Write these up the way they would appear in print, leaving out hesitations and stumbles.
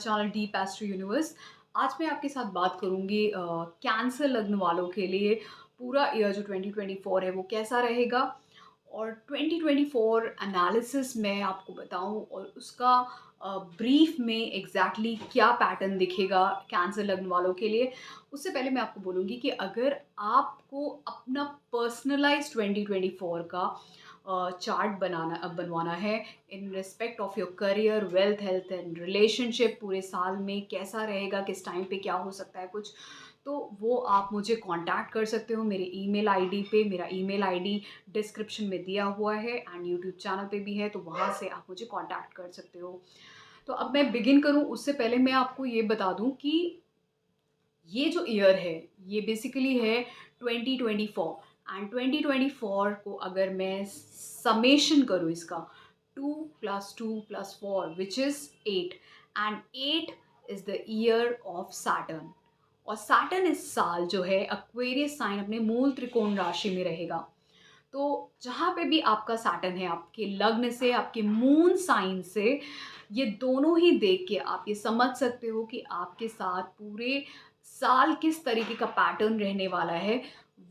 Channel deep astro universe. आज मैं आपके साथ बात करूँगी कैंसर लग्न वालों के लिए पूरा ईयर जो 2024 है वो कैसा रहेगा, और 2024 एनालिसिस मैं आपको बताऊँ और उसका ब्रीफ में एग्जैक्टली क्या पैटर्न दिखेगा कैंसर लग्न वालों के लिए। उससे पहले मैं आपको बोलूँगी कि अगर आपको अपना पर्सनलाइज 2024 का चार्ट बनवाना है in respect of your career, wealth, health and relationship, पूरे साल में कैसा रहेगा, किस टाइम पे क्या हो सकता है कुछ, तो वो आप मुझे कांटेक्ट कर सकते हो मेरे ईमेल आईडी पे। मेरा ईमेल आईडी डिस्क्रिप्शन में दिया हुआ है एंड यूट्यूब चैनल पे भी है, तो वहाँ से आप मुझे कांटेक्ट कर सकते हो। तो अब मैं बिगिन करूँ उससे पहले मैं आपको ये बता दूँ कि ये जो ईयर है ये बेसिकली है 2024, एंड 2024 को अगर मैं समेशन करूँ इसका 2 + 2 + 4 which is 8, and 8 is the year of Saturn. और सैटर्न इस साल जो है एक्वेरियस साइन अपने मूल त्रिकोण राशि में रहेगा। तो जहाँ पे भी आपका सैटर्न है, आपके लग्न से, आपके मून साइन से, ये दोनों ही देख के आप ये समझ सकते हो कि आपके साथ पूरे साल किस तरीके का पैटर्न रहने वाला है।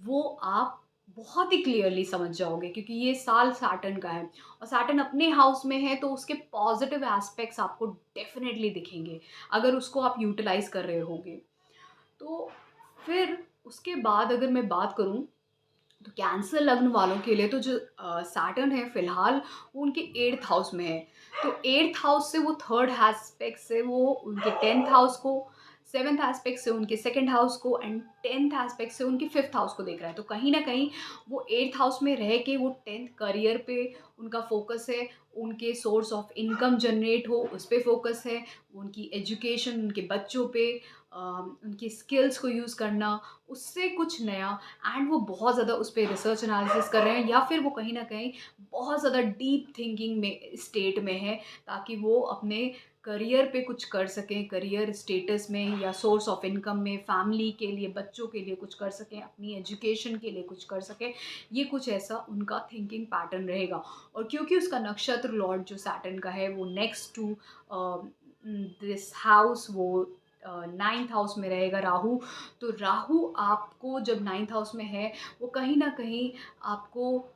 वो आप बहुत ही क्लियरली समझ जाओगे, क्योंकि ये साल सैटर्न का है और सैटर्न अपने हाउस में है, तो उसके पॉजिटिव एस्पेक्ट्स आपको डेफिनेटली दिखेंगे अगर उसको आप यूटिलाइज कर रहे होगे। तो फिर उसके बाद अगर मैं बात करूँ तो कैंसर लग्न वालों के लिए तो जो सैटर्न है फिलहाल वो उनके 8th हाउस में है। तो 8th हाउस से वो थर्ड एस्पेक्ट से वो उनके 10th हाउस को, 7th एस्पेक्ट से उनके सेकंड हाउस को एंड 10th एस्पेक्ट से उनके 5th हाउस को देख रहा है। तो कहीं ना कहीं वो 8th हाउस में रह के वो 10th करियर पे उनका फोकस है, उनके सोर्स ऑफ इनकम जनरेट हो उस पर फोकस है, उनकी एजुकेशन, उनके बच्चों पे, उनकी स्किल्स को यूज़ करना, उससे कुछ नया, एंड वो बहुत ज़्यादा उस पर रिसर्च एनालिसिस कर रहे हैं, या फिर वो कहीं ना कहीं बहुत ज़्यादा डीप थिंकिंग में स्टेट में है, ताकि वो अपने करियर पे कुछ कर सकें, करियर स्टेटस में या सोर्स ऑफ इनकम में, फैमिली के लिए, बच्चों के लिए कुछ कर सकें, अपनी एजुकेशन के लिए कुछ कर सकें। ये कुछ ऐसा उनका थिंकिंग पैटर्न रहेगा। और क्योंकि उसका नक्षत्र लॉर्ड जो सैटर्न का है वो नेक्स्ट टू दिस हाउस, वो 9th हाउस में रहेगा राहु। तो राहु आपको जब 9th हाउस में है वो कहीं ना कहीं आपको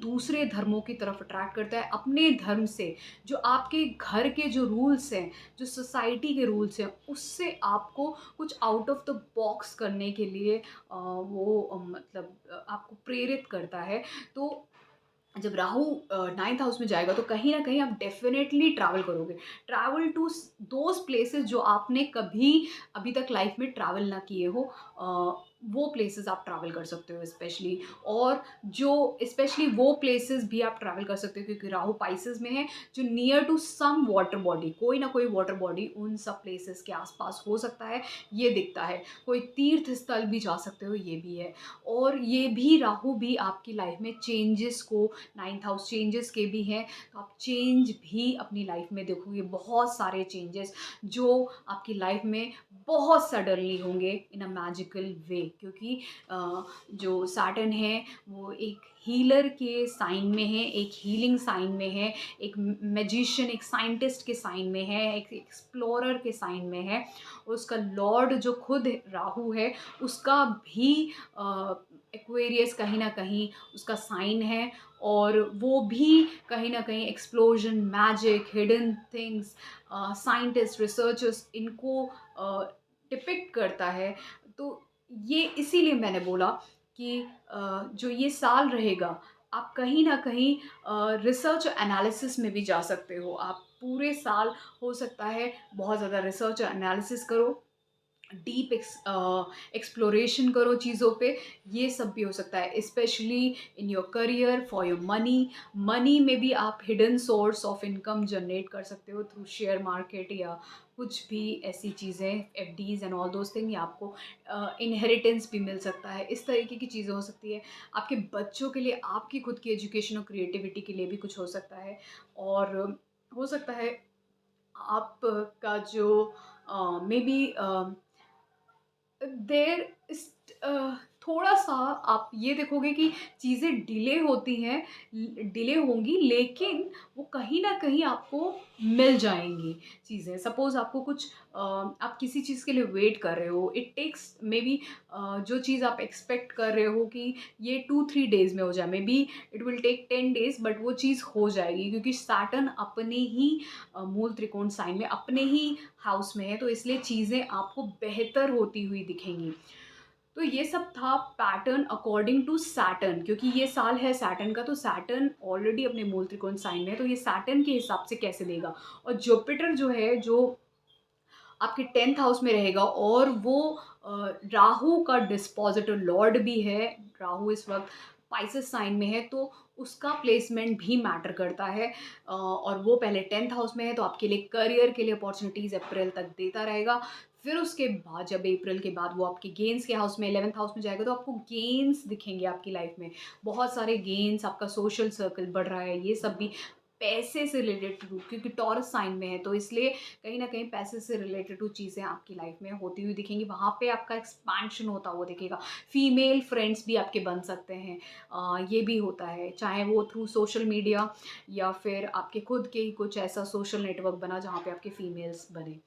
दूसरे धर्मों की तरफ अट्रैक्ट करता है, अपने धर्म से, जो आपके घर के जो रूल्स हैं, जो सोसाइटी के रूल्स हैं, उससे आपको कुछ आउट ऑफ द बॉक्स करने के लिए वो मतलब आपको प्रेरित करता है। तो जब राहु 9th हाउस में जाएगा तो कहीं ना कहीं आप डेफिनेटली ट्रैवल करोगे, ट्रैवल टू दोज प्लेसेस जो आपने कभी अभी तक लाइफ में ट्रैवल ना किए हो। वो प्लेसेस आप ट्रैवल कर सकते हो स्पेशली, और जो स्पेशली वो प्लेसेस भी आप ट्रैवल कर सकते हो क्योंकि राहु पाइसेस में है, जो near to some water body, कोई ना कोई वाटर बॉडी उन सब प्लेसेस के आसपास हो सकता है, ये दिखता है। कोई तीर्थ स्थल भी जा सकते हो, ये भी है। और ये भी राहु भी आपकी लाइफ में चेंजेस को, 9th हाउस चेंजेस के भी हैं, तो आप चेंज भी अपनी लाइफ में देखोगे, बहुत सारे चेंजेस जो आपकी लाइफ में बहुत सडनली होंगे इन अ मैजिकल वे, क्योंकि जो सैटर्न है वो एक हीलर के साइन में है, एक हीलिंग साइन में है, एक मैजिशियन, एक साइंटिस्ट के साइन में है, एक एक्सप्लोरर के साइन में है। और उसका लॉर्ड जो खुद राहु है उसका भी एक्वेरियस कहीं ना कहीं उसका साइन है, और वो भी कहीं ना कहीं explosion, magic, hidden things, scientist, researchers, इनको डिपिक्ट करता है। तो ये इसीलिए मैंने बोला कि जो ये साल रहेगा आप कहीं ना कहीं रिसर्च एनालिसिस में भी जा सकते हो। आप पूरे साल हो सकता है बहुत ज़्यादा रिसर्च एनालिसिस करो, डीप एक्सप्लोरेशन करो चीज़ों पे। ये सब भी हो सकता है, specially in your career, for your money. Money में भी आप hidden source of income generate कर सकते हो थ्रू शेयर मार्केट या कुछ भी ऐसी चीज़ें, FDs and all those thing, या आपको इनहेरिटेंस भी मिल सकता है, इस तरीके की चीज़ें हो सकती है। आपके बच्चों के लिए आपकी खुद की एजुकेशन और क्रिएटिविटी के लिए भी कुछ हो सकता है। और हो सकता है आपका जो मे बी देर इस थोड़ा-सा आप ये देखोगे कि चीज़ें डिले होंगी, लेकिन वो कहीं न कहीं आपको मिल जाएँगी चीज़ें। सपोज़ आपको कुछ आप किसी चीज़ के लिए वेट कर रहे हो, इट टेक्स मेबी जो चीज़ आप एक्सपेक्ट कर रहे हो कि ये 2-3 डेज़ में हो जाए, maybe it will take 10 days, but वो चीज़ हो जाएगी क्योंकि सैटर्न अपने ही मूल त्रिकोण साइन में, अपने ही हाउस में है, तो इसलिए चीज़ें आपको बेहतर होती हुई दिखेंगी। तो ये सब था पैटर्न अकॉर्डिंग टू सैटर्न, क्योंकि ये साल है सैटर्न का, तो सैटर्न ऑलरेडी अपने मूल त्रिकोण साइन में है, तो ये सैटर्न के हिसाब से कैसे देगा। और जुपिटर जो है, जो आपके 10th हाउस में रहेगा, और वो राहु का डिस्पोजिटर लॉर्ड भी है। राहु इस वक्त पाइसेस साइन में है, तो उसका प्लेसमेंट भी मैटर करता है। और वो पहले 10th हाउस में है, तो आपके लिए करियर के लिए अपॉर्चुनिटीज़ अप्रैल तक देता रहेगा। फिर उसके बाद जब अप्रैल के बाद वो आपके गेन्स के हाउस में 11th हाउस में जाएगा, तो आपको गेन्स दिखेंगे आपकी लाइफ में, बहुत सारे गेन्स, आपका सोशल सर्कल बढ़ रहा है, ये सब भी पैसे से रिलेटेड, क्योंकि टॉरस साइन में है, तो इसलिए कहीं न कहीं पैसे से रिलेटेड चीज़ें आपकी लाइफ में होती हुई दिखेंगी, वहाँ पे आपका एक्सपेंशन होता हुआ दिखेगा। फीमेल फ्रेंड्स भी आपके बन सकते हैं, ये भी होता है, चाहे वो थ्रू सोशल मीडिया या फिर आपके खुद के ही कुछ ऐसा सोशल नेटवर्क बना जहाँ पे आपके फीमेल्स बने,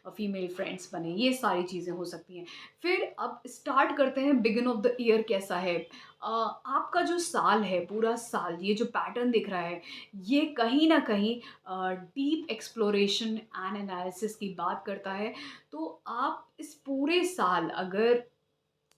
फीमेल फ्रेंड्स बने, ये सारी चीज़ें हो सकती हैं। फिर अब स्टार्ट करते हैं बिगिन ऑफ द ईयर कैसा है। आपका जो साल है, पूरा साल, ये जो पैटर्न दिख रहा है, ये कहीं न कहीं डीप एक्सप्लोरेशन एंड एनालिसिस की बात करता है। तो आप इस पूरे साल अगर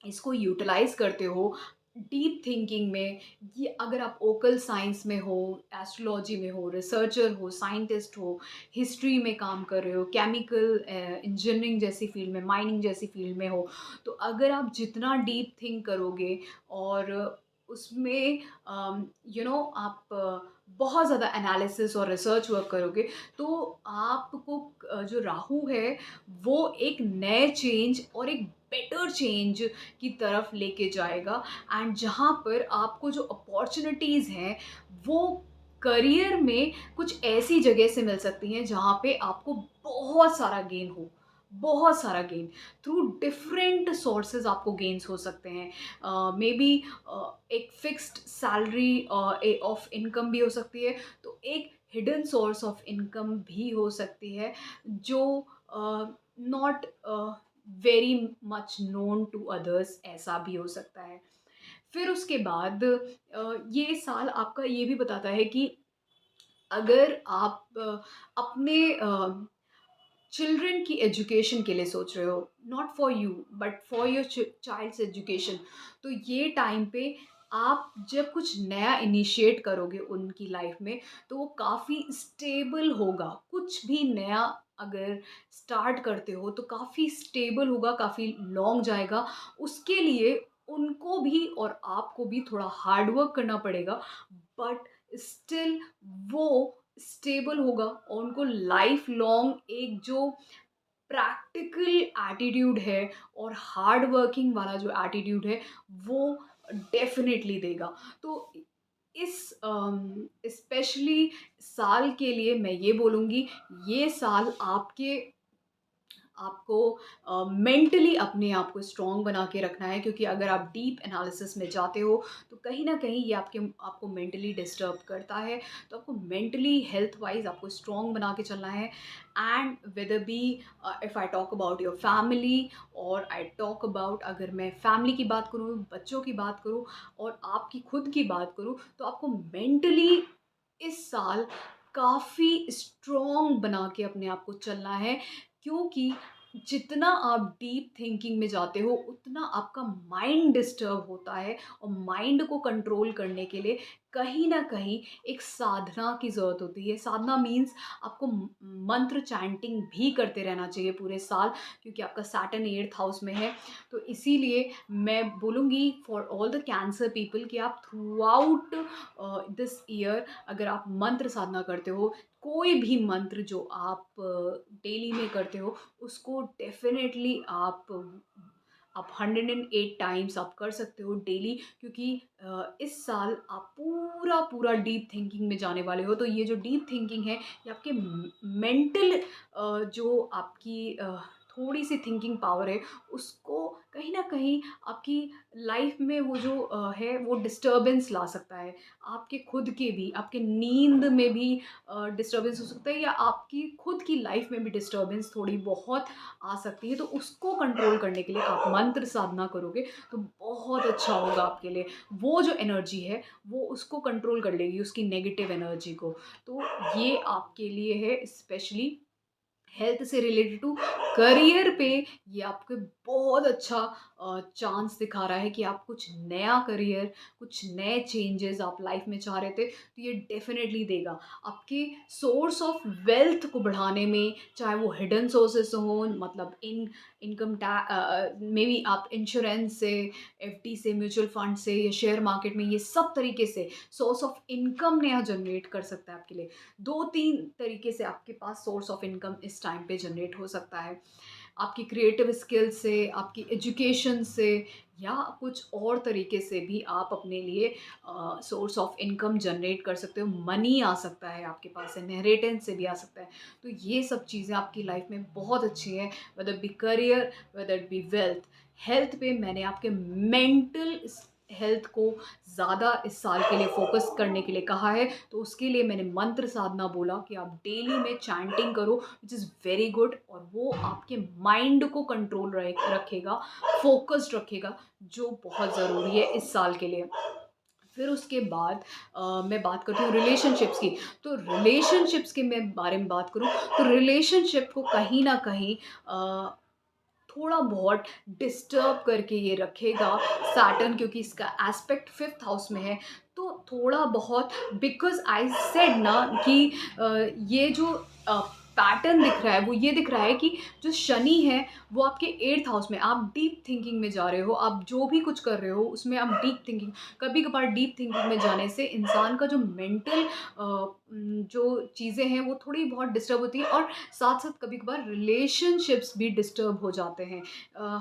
इसको यूटिलाइज़ करते हो डीप थिंकिंग में, ये अगर आप ओकल साइंस में हो, एस्ट्रोलॉजी में हो, रिसर्चर हो, साइंटिस्ट हो, हिस्ट्री में काम कर रहे हो, केमिकल इंजीनियरिंग जैसी फील्ड में, माइनिंग जैसी फील्ड में हो, तो अगर आप जितना डीप थिंक करोगे और उसमें आप बहुत ज़्यादा एनालिसिस और रिसर्च वर्क करोगे, तो आपको जो राहु है, वो एक नए चेंज और एक बेटर चेंज की तरफ लेके जाएगा। एंड जहाँ पर आपको जो अपॉर्चुनिटीज़ हैं, वो करियर में कुछ ऐसी जगह से मिल सकती हैं जहाँ पे आपको बहुत सारा गेन हो, बहुत सारा गेन थ्रू डिफरेंट सोर्सेज आपको गेन्स हो सकते हैं। मे बी एक फिक्स्ड सैलरी ऑफ इनकम भी हो सकती है, तो एक हिडन सोर्स ऑफ इनकम भी हो सकती है, जो not very much known to others, ऐसा भी हो सकता है। फिर उसके बाद ये साल आपका ये भी बताता है कि अगर आप अपने चिल्ड्रन की एजुकेशन के लिए सोच रहे हो, not for you but for your child's education, तो ये टाइम पे आप जब कुछ नया इनिशिएट करोगे उनकी लाइफ में, तो वो काफ़ी स्टेबल होगा। कुछ भी नया अगर स्टार्ट करते हो तो काफ़ी स्टेबल होगा, काफ़ी लॉन्ग जाएगा। उसके लिए उनको भी और आपको भी थोड़ा हार्ड वर्क करना पड़ेगा, बट स्टिल वो स्टेबल होगा और उनको लाइफ लॉन्ग एक जो प्रैक्टिकल एटीट्यूड है और हार्ड वर्किंग वाला जो एटीट्यूड है, वो डेफिनेटली देगा। तो इस स्पेशली साल के लिए मैं ये बोलूँगी, ये साल आपको मेंटली अपने आप को स्ट्रॉन्ग बना के रखना है, क्योंकि अगर आप डीप एनालिसिस में जाते हो, तो कहीं न कहीं ये आपको मेंटली डिस्टर्ब करता है। तो आपको मेंटली हेल्थ वाइज़ आपको स्ट्रॉन्ग बना के चलना है। And whether be if I talk about your family, और आई टॉक अबाउट, अगर मैं फैमिली की बात करूँ, बच्चों की बात करूँ और आपकी खुद की बात करूँ, तो आपको मेंटली इस साल काफ़ी स्ट्रॉन्ग बना के अपने आप को चलना है, क्योंकि जितना आप डीप थिंकिंग में जाते हो, उतना आपका माइंड डिस्टर्ब होता है, और माइंड को कंट्रोल करने के लिए कहीं न कहीं एक साधना की ज़रूरत होती है। साधना मीन्स आपको मंत्र चैंटिंग भी करते रहना चाहिए पूरे साल, क्योंकि आपका सैटर्न 8th हाउस में है। तो इसीलिए मैं बोलूँगी for all the cancer people कि आप थ्रू आउट दिस ईयर अगर आप मंत्र साधना करते हो, कोई भी मंत्र जो आप डेली में करते हो, उसको डेफ़िनेटली आप 108 टाइम्स आप कर सकते हो डेली, क्योंकि इस साल आप पूरा डीप थिंकिंग में जाने वाले हो। तो ये जो डीप थिंकिंग है, ये आपके मेंटल जो आपकी थोड़ी-सी थिंकिंग पावर है, उसको कहीं न कहीं आपकी लाइफ़ में वो जो है वो डिस्टर्बेंस ला सकता है। आपके खुद के भी, आपके नींद में भी डिस्टर्बेंस हो सकता है या आपकी खुद की लाइफ़ में भी डिस्टर्बेंस थोड़ी बहुत आ सकती है। तो उसको कंट्रोल करने के लिए आप मंत्र साधना करोगे तो बहुत अच्छा होगा आपके लिए। वो जो एनर्जी है वो उसको कंट्रोल कर लेगी, उसकी नेगेटिव एनर्जी को। तो ये आपके लिए है स्पेशली हेल्थ से रिलेटेड टू करियर पे ये आपको बहुत अच्छा चांस दिखा रहा है कि आप कुछ नया करियर, कुछ नए चेंजेस आप लाइफ में चाह रहे थे, तो ये डेफ़िनेटली देगा। आपके सोर्स ऑफ वेल्थ को बढ़ाने में, चाहे वो हिडन सोर्सेज़ हों मतलब इनकम मे बी आप इंश्योरेंस से, एफडी से, म्यूचुअल फंड से या शेयर मार्केट में ये सब तरीके से सोर्स ऑफ इनकम नया जनरेट कर सकता है आपके लिए। 2-3 तरीके से आपके पास सोर्स ऑफ इनकम इस टाइम पे जनरेट हो सकता है। आपकी क्रिएटिव स्किल से, आपकी एजुकेशन से या कुछ और तरीके से भी आप अपने लिए सोर्स ऑफ इनकम जनरेट कर सकते हो। मनी आ सकता है आपके पास, इनहेरिटेंस से भी आ सकता है। तो ये सब चीज़ें आपकी लाइफ में बहुत अच्छी हैं, whether it be career, whether it be wealth. Health पे मैंने आपके मेंटल हेल्थ को ज़्यादा इस साल के लिए फ़ोकस करने के लिए कहा है, तो उसके लिए मैंने मंत्र साधना बोला कि आप डेली में चैंटिंग करो विच इज़ वेरी गुड और वो आपके माइंड को कंट्रोल रखेगा, फ़ोकस्ड रखेगा, जो बहुत ज़रूरी है इस साल के लिए। फिर उसके बाद मैं बात करती हूँ रिलेशनशिप्स की। तो रिलेशनशिप्स के मैं बारे में बात करूँ, तो रिलेशनशिप को कहीं न कहीं अ, थोड़ा बहुत डिस्टर्ब करके ये रखेगा सैटर्न, क्योंकि इसका एस्पेक्ट 5th हाउस में है। तो थोड़ा बहुत बिकॉज़ आई सेड ना कि ये जो पैटर्न दिख रहा है वो ये दिख रहा है कि जो शनि है वो आपके 8th हाउस में, आप डीप थिंकिंग में जा रहे हो, आप जो भी कुछ कर रहे हो उसमें आप डीप थिंकिंग, कभी-कभार डीप थिंकिंग में जाने से इंसान का जो मेंटल जो चीज़ें हैं वो थोड़ी बहुत डिस्टर्ब होती है और साथ-साथ कभी-कभार रिलेशनशिप्स भी डिस्टर्ब हो जाते हैं।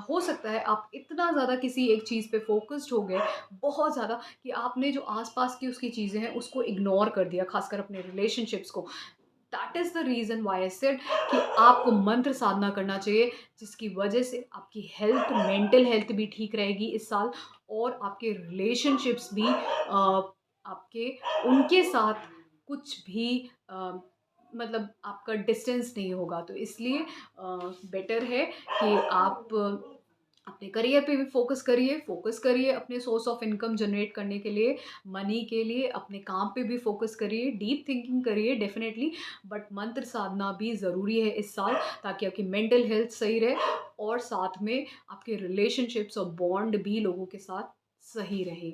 हो सकता है आप इतना ज़्यादा किसी एक चीज़ पे फ़ोकस्ड हो गए, बहुत ज़्यादा, कि आपने जो आस-पास की उसकी चीज़ें हैं उसको इग्नोर कर दिया, ख़ासकर अपने रिलेशनशिप्स को। That is the reason why I said कि आपको मंत्र साधना करना चाहिए, जिसकी वजह से आपकी हेल्थ, मेंटल हेल्थ भी ठीक रहेगी इस साल और आपके रिलेशनशिप्स भी आपके उनके साथ कुछ भी मतलब आपका डिस्टेंस नहीं होगा। तो इसलिए बेटर है कि आप अपने करियर पे भी फ़ोकस करिए अपने सोर्स ऑफ इनकम जनरेट करने के लिए, मनी के लिए, अपने काम पे भी फ़ोकस करिए, डीप थिंकिंग करिए डेफ़िनेटली, बट मंत्र साधना भी ज़रूरी है इस साल, ताकि आपकी मेंटल हेल्थ सही रहे और साथ में आपके रिलेशनशिप्स और बॉन्ड भी लोगों के साथ सही रहे।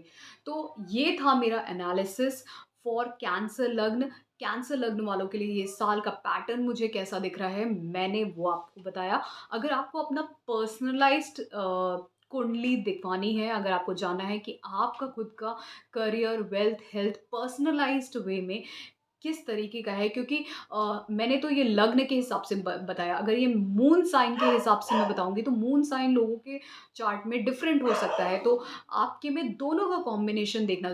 तो ये था मेरा एनालिसिस फॉर कैंसर लग्न। कैंसर लग्न वालों के लिए ये साल का पैटर्न मुझे कैसा दिख रहा है, मैंने वो आपको बताया। अगर आपको अपना पर्सनलाइज़्ड कुंडली दिखवानी है, अगर आपको जानना है कि आपका खुद का करियर, वेल्थ, हेल्थ पर्सनलाइज़्ड वे में किस तरीके का है, क्योंकि मैंने तो ये लग्न के हिसाब से बताया। अगर ये मून साइन के हिसाब से मैं बताऊँगी तो मून साइन लोगों के चार्ट में डिफरेंट हो सकता है, तो आपके में दोनों का कॉम्बिनेशन देखना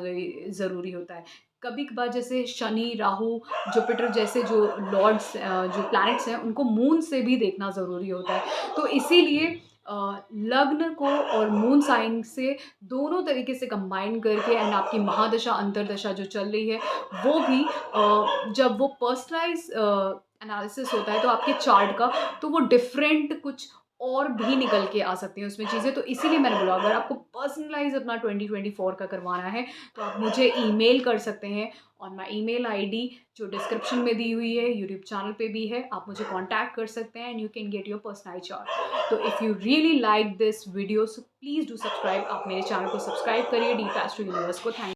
ज़रूरी होता है। कभी-कभार जैसे शनि, राहु, जुपिटर जैसे जो लॉर्ड्स जो प्लैनेट्स हैं उनको मून से भी देखना ज़रूरी होता है। तो इसीलिए लग्न को और मून साइन से दोनों तरीके से कंबाइन करके एंड आपकी महादशा, अंतर्दशा जो चल रही है वो भी जब वो पर्सनलाइज़ एनालिसिस होता है तो आपके चार्ट का, तो वो डिफरेंट कुछ और भी निकल के आ सकती हैं उसमें चीज़ें। तो इसीलिए मैंने बोला अगर आपको पर्सनलाइज़ अपना 2024 का करवाना है तो आप मुझे ईमेल कर सकते हैं ऑन माय ईमेल आईडी जो डिस्क्रिप्शन में दी हुई है, यूट्यूब चैनल पे भी है। आप मुझे कॉन्टैक्ट कर सकते हैं and you can get your personalised chart. तो if you really like this video so please do subscribe. आप मेरे चैनल को सब्सक्राइब करिए डी फैस्ट टू यूनिवर्स को। थैंक